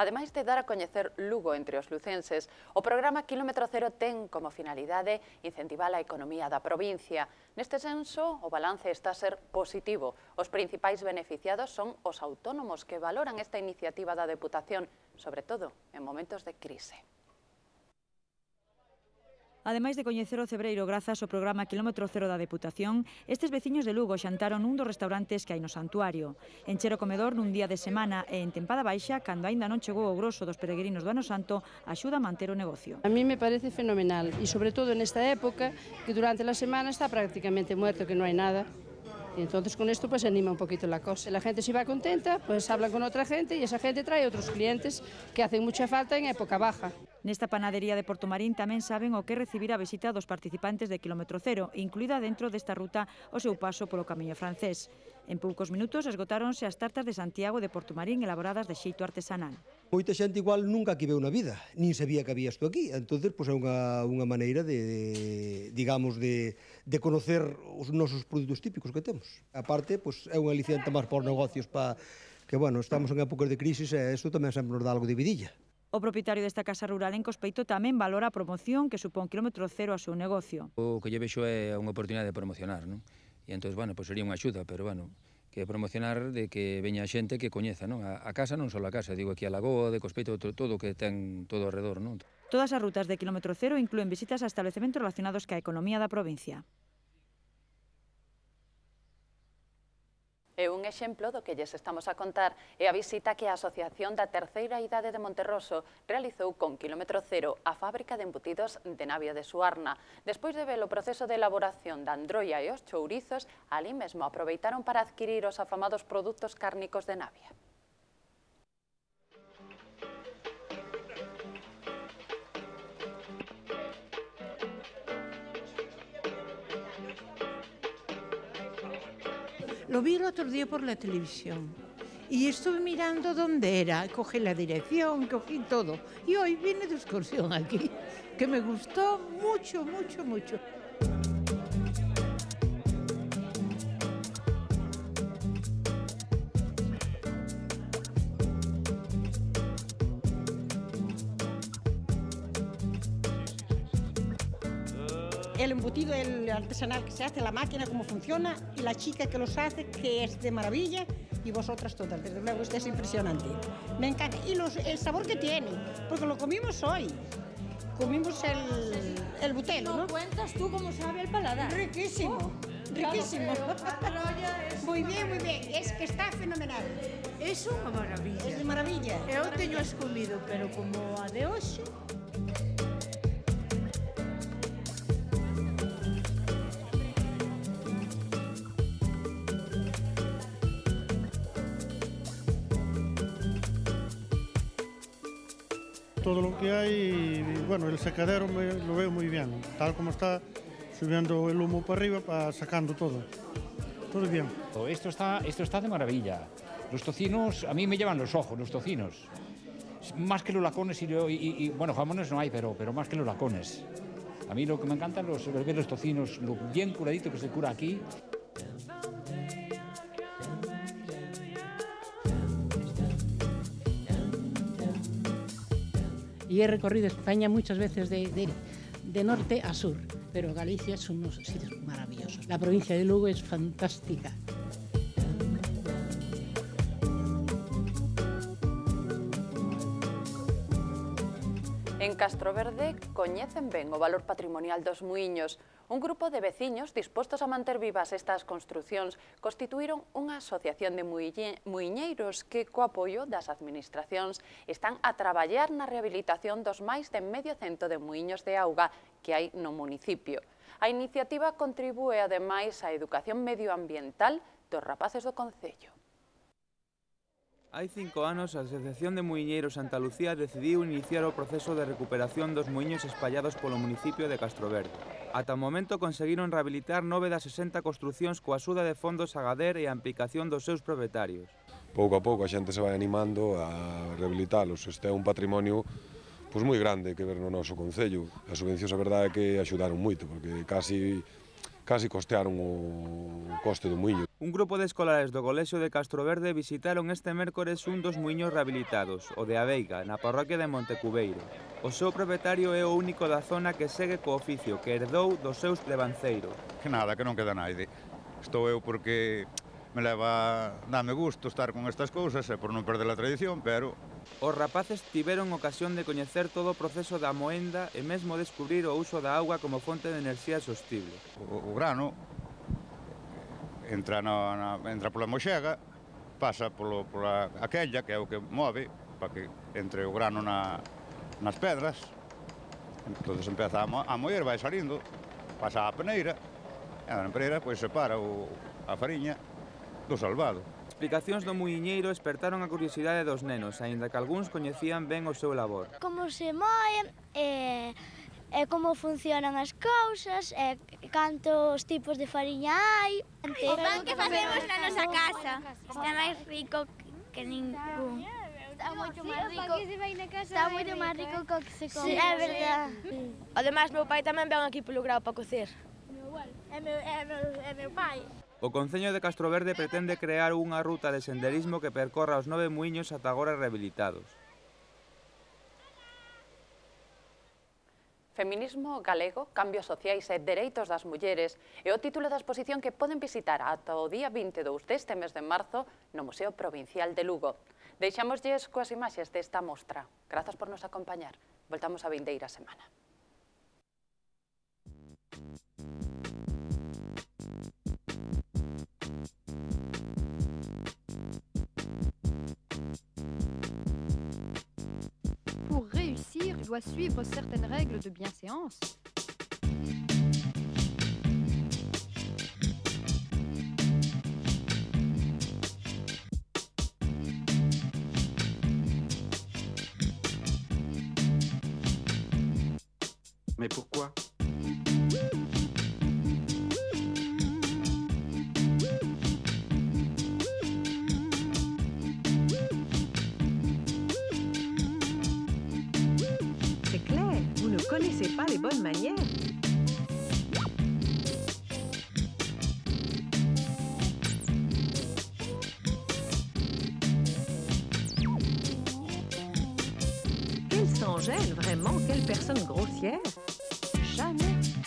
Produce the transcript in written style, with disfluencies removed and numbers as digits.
Ademais de dar a coñecer Lugo entre os lucenses, o programa Quilómetro Cero ten como finalidade incentivar a economía da provincia. Neste senso, o balance está a ser positivo. Os principais beneficiados son os autónomos que valoran esta iniciativa da Deputación, sobre todo en momentos de crise. Ademais de coñecer o Cebreiro grazas ao programa Quilómetro Cero da Deputación, estes veciños de Lugo xantaron nun dos restaurantes que hai no santuario. Encher o comedor nun día de semana e en tempada baixa, cando aínda non chegou o grosso dos peregrinos do Ano Santo, axuda a manter o negocio. A mí me parece fenomenal e sobre todo nesta época que durante la semana está prácticamente muerto, que no hai nada. Y entonces con esto pues anima un poquito la cosa. La gente si va contenta, pues hablan con otra gente y esa gente trae otros clientes que hacen mucha falta en época baja. Nesta panadería de Portomarín tamén saben o que recibir a visita dos participantes de Quilómetro Cero, incluída dentro desta ruta o seu paso polo camiño francés. En poucos minutos esgotáronse as tartas de Santiago de Portomarín elaboradas de xeito artesanal. Moita xente igual nunca aquí veu na vida, nin sabía que había isto aquí, entonces pois é unha maneira digamos de conocer os nosos produtos típicos que temos. A parte, pois é un aliciente máis para os negocios que, bueno, estamos en épocas de crisis e isto tamén sempre nos dá algo de vidilla. O propietario desta casa rural en Cospeito tamén valora a promoción que supón Quilómetro Cero ao seu negocio. O que lle vexo é unha oportunidade de promocionar, non? E entón, bueno, pois sería unha axuda, pero, bueno, que promocionar de que veña xente que coñeza, non? A casa, non só a casa, digo aquí a Lagoa, de Cospeito, todo que ten todo ao redor, non? Todas as rutas de Quilómetro Cero inclúen visitas a establecementos relacionados ca economía da provincia. E un exemplo do que lles estamos a contar é a visita que a Asociación da Terceira Idade de Monterroso realizou con Quilómetro Cero á fábrica de embutidos de Navia de Suarna. Despois de ver o proceso de elaboración da androia e os chourizos, ali mesmo aproveitaron para adquirir os afamados produtos cárnicos de Navia. Lo vi el otro día por la televisión y estuve mirando dónde era, cogí la dirección, cogí todo. Y hoy vine de excursión aquí, que me gustó mucho, mucho, mucho. El embutido, el artesanal que se hace, la máquina, cómo funciona, y la chica que los hace, que es de maravilla, y vosotras todas, desde luego, esto es impresionante. Me encanta. Y el sabor que tiene, porque lo comimos hoy. Comimos el butelo, ¿no? ¿No cuentas tú cómo sabe el paladar? Riquísimo, riquísimo. Muy bien, muy bien. Es que está fenomenal. Es unha maravilla. Es de maravilla. Eu teño escomido, pero como a de hoxe. Todo lo que hay, bueno, el secadero lo veo muy bien, tal como está, subiendo el humo para arriba, sacando todo bien. Esto está de maravilla. Los tocinos, a mí me llevan los ojos, los tocinos. Más que los lacones y bueno, jamones no hay, pero más que los lacones. A mí lo que me encantan es ver los tocinos, lo bien curadito que se cura aquí. Y he recorrido España muchas veces de norte a sur, pero Galicia son unos sitios maravillosos. La provincia de Lugo es fantástica. En Castroverde coñecen ben o valor patrimonial dos muíños. Un grupo de veciños dispostos a manter vivas estas construcións constituíron unha asociación de muiñeiros que, co apoio das administracións, están a traballar na rehabilitación dos máis de medio cento de muiños de auga que hai no municipio. A iniciativa contribúe, ademais, á educación medioambiental dos rapaces do concello. Hai 5 anos, a Asociación de Muiñeiros Santa Lucía decidiu iniciar o proceso de recuperación dos muiños espallados polo municipio de Castroverde. Ata o momento conseguiron rehabilitar 9 das 60 construcións coa axuda de fondos Agader e a implicación dos seus propietarios. Pouco a pouco a xente se vai animando a rehabilitalos. Este é un patrimonio moi grande que ver no noso concello. As subvencións, a verdade, é que axudaron moito, porque casi casi costearon o coste do muiño. Un grupo de escolares do Colexio de Castroverde visitaron este mércores un dos muiños rehabilitados, o de Aveiga, na parroquia de Montecubeiro. O seu propietario é o único da zona que segue co oficio que herdou dos seus levanceiros. Que nada, que non queda naide. Estou eu porque me leva dame gusto estar con estas cousas e por non perder a tradición, pero... Os rapaces tiveron ocasión de coñecer todo o proceso da moenda e mesmo descubrir o uso da auga como fonte de enerxía sostible. O grano entra pola moxega, pasa pola aquella, que é o que move, para que entre o grano nas pedras. Entón empeza a moer, vai salindo, pasa á peneira, e na peneira separa a fariña do salvado. Explicacións do muiñeiro espertaron a curiosidade dos nenos, aínda que algúns coñecían ben o seu labor. Como se moe, como funcionan as cousas, cantos tipos de fariña hai. O pan que facemos na nosa casa está máis rico que ningún. Está moito máis rico. Está moito máis rico que o que se come. Sí, é verdad. Ademais, meu pai tamén ven aquí polo grao para cocer. É meu pai. O Concello de Castroverde pretende crear unha ruta de senderismo que percorra os 9 muiños ata agora rehabilitados. Feminismo galego, cambios sociais e dereitos das mulleres é o título da exposición que poden visitar ata o día 22 deste mes de marzo no Museo Provincial de Lugo. Deixámoslles coas imaxes desta mostra. Grazas por nos acompañar. Voltamos a vindeira semana. Pour réussir, il doit suivre certaines règles de bienséance. Mais pourquoi ? C'est clair, vous ne connaissez pas les bonnes manières. Quelle s'en gêne, vraiment, quelle personne grossière. Jamais.